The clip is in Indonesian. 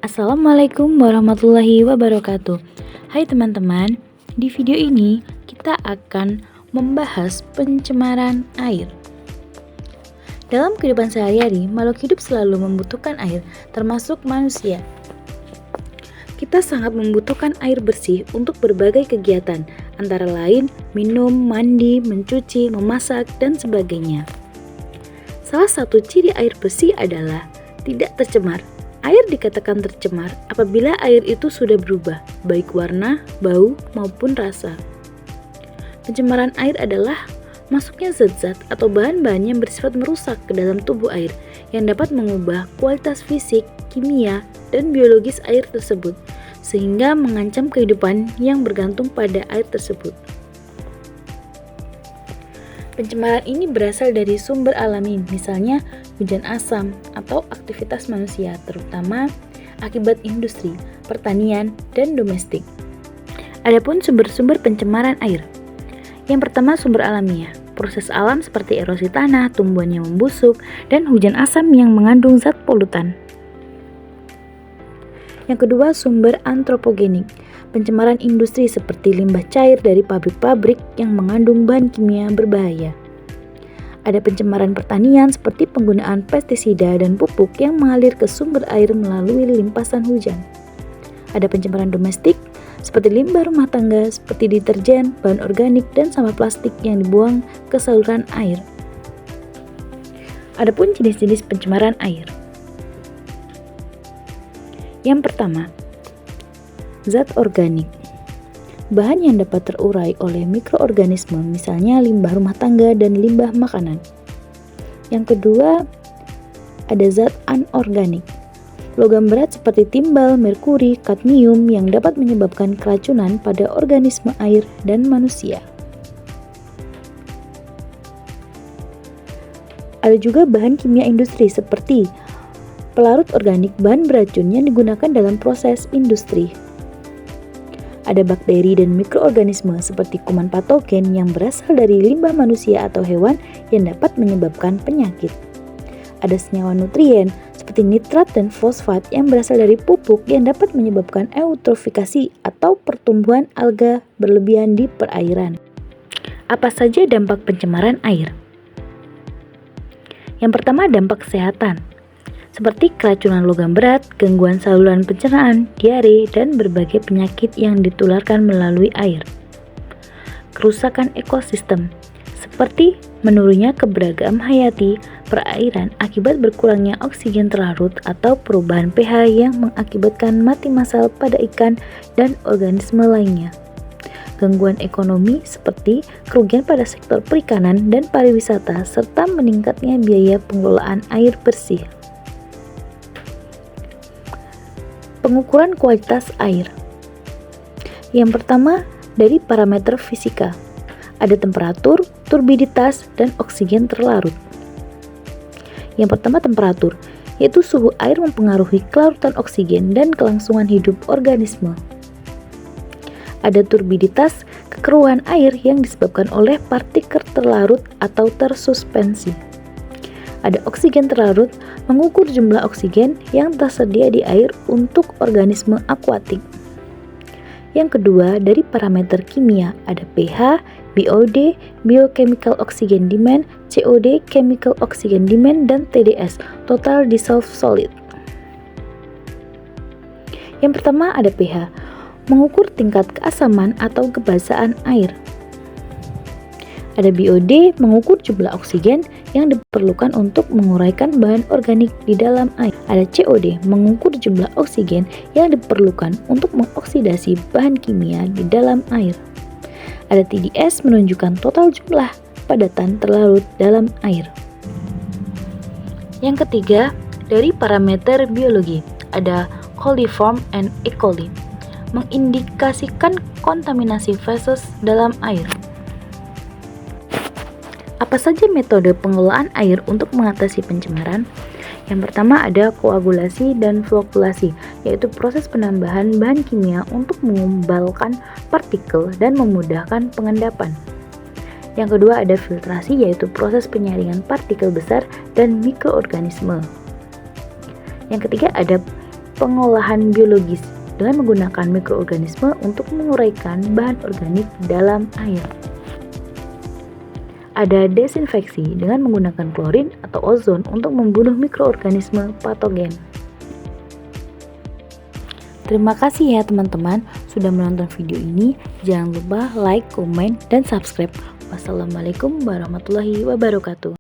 Assalamualaikum warahmatullahi wabarakatuh. Hai teman-teman, di video ini kita akan membahas pencemaran air. Dalam kehidupan sehari-hari, makhluk hidup selalu membutuhkan air, termasuk manusia. Kita sangat membutuhkan air bersih untuk berbagai kegiatan, antara lain minum, mandi, mencuci, memasak, dan sebagainya. Salah satu ciri air bersih adalah tidak tercemar. Air dikatakan tercemar apabila air itu sudah berubah, baik warna, bau, maupun rasa. Pencemaran air adalah masuknya zat-zat atau bahan-bahan yang bersifat merusak ke dalam tubuh air yang dapat mengubah kualitas fisik, kimia, dan biologis air tersebut, sehingga mengancam kehidupan yang bergantung pada air tersebut. Pencemaran ini berasal dari sumber alami, misalnya hujan asam atau aktivitas manusia, terutama akibat industri, pertanian, dan domestik. Adapun sumber-sumber pencemaran air. Yang pertama, sumber alamiah. Proses alam seperti erosi tanah, tumbuhan yang membusuk, dan hujan asam yang mengandung zat polutan. Yang kedua, sumber antropogenik. Pencemaran industri seperti limbah cair dari pabrik-pabrik yang mengandung bahan kimia berbahaya. Ada pencemaran pertanian seperti penggunaan pestisida dan pupuk yang mengalir ke sumber air melalui limpasan hujan. Ada pencemaran domestik seperti limbah rumah tangga seperti deterjen, bahan organik, dan sampah plastik yang dibuang ke saluran air. Adapun jenis-jenis pencemaran air. Yang pertama, zat organik. Bahan yang dapat terurai oleh mikroorganisme, misalnya limbah rumah tangga dan limbah makanan. Yang kedua, ada zat anorganik. Logam berat seperti timbal, merkuri, kadmium yang dapat menyebabkan keracunan pada organisme air dan manusia. Ada juga bahan kimia industri seperti pelarut organik, bahan beracun yang digunakan dalam proses industri. Ada bakteri dan mikroorganisme seperti kuman patogen yang berasal dari limbah manusia atau hewan yang dapat menyebabkan penyakit. Ada senyawa nutrien seperti nitrat dan fosfat yang berasal dari pupuk yang dapat menyebabkan eutrofikasi atau pertumbuhan alga berlebihan di perairan. Apa saja dampak pencemaran air? Yang pertama, dampak kesehatan, seperti keracunan logam berat, gangguan saluran pencernaan, diare, dan berbagai penyakit yang ditularkan melalui air. Kerusakan ekosistem, seperti menurunnya keberagaman hayati perairan akibat berkurangnya oksigen terlarut atau perubahan pH yang mengakibatkan mati massal pada ikan dan organisme lainnya. Gangguan ekonomi seperti kerugian pada sektor perikanan dan pariwisata serta meningkatnya biaya pengelolaan air bersih. Pengukuran kualitas air. Yang pertama, dari parameter fisika. Ada temperatur, turbiditas, dan oksigen terlarut. Yang pertama, temperatur, yaitu suhu air mempengaruhi kelarutan oksigen dan kelangsungan hidup organisme. Ada turbiditas, kekeruhan air yang disebabkan oleh partikel terlarut atau tersuspensi. Ada oksigen terlarut, mengukur jumlah oksigen yang tersedia di air untuk organisme akuatik. Yang kedua, dari parameter kimia, ada pH, BOD, Biochemical Oxygen Demand, COD, Chemical Oxygen Demand, dan TDS, Total Dissolved Solid. Yang pertama ada pH, mengukur tingkat keasaman atau kebasaan air. Ada BOD, mengukur jumlah oksigen yang diperlukan untuk menguraikan bahan organik di dalam air. Ada COD, mengukur jumlah oksigen yang diperlukan untuk mengoksidasi bahan kimia di dalam air. Ada TDS, menunjukkan total jumlah padatan terlarut dalam air. Yang ketiga, dari parameter biologi, ada coliform and E. coli, mengindikasikan kontaminasi feses dalam air. Apa saja metode pengelolaan air untuk mengatasi pencemaran? Yang pertama ada koagulasi dan flokulasi, yaitu proses penambahan bahan kimia untuk mengumbalkan partikel dan memudahkan pengendapan. Yang kedua ada filtrasi, yaitu proses penyaringan partikel besar dan mikroorganisme. Yang ketiga ada pengolahan biologis dengan menggunakan mikroorganisme untuk menguraikan bahan organik dalam air. Ada desinfeksi dengan menggunakan klorin atau ozon untuk membunuh mikroorganisme patogen. Terima kasih ya teman-teman sudah menonton video ini. Jangan lupa like, komen, dan subscribe. Wassalamualaikum warahmatullahi wabarakatuh.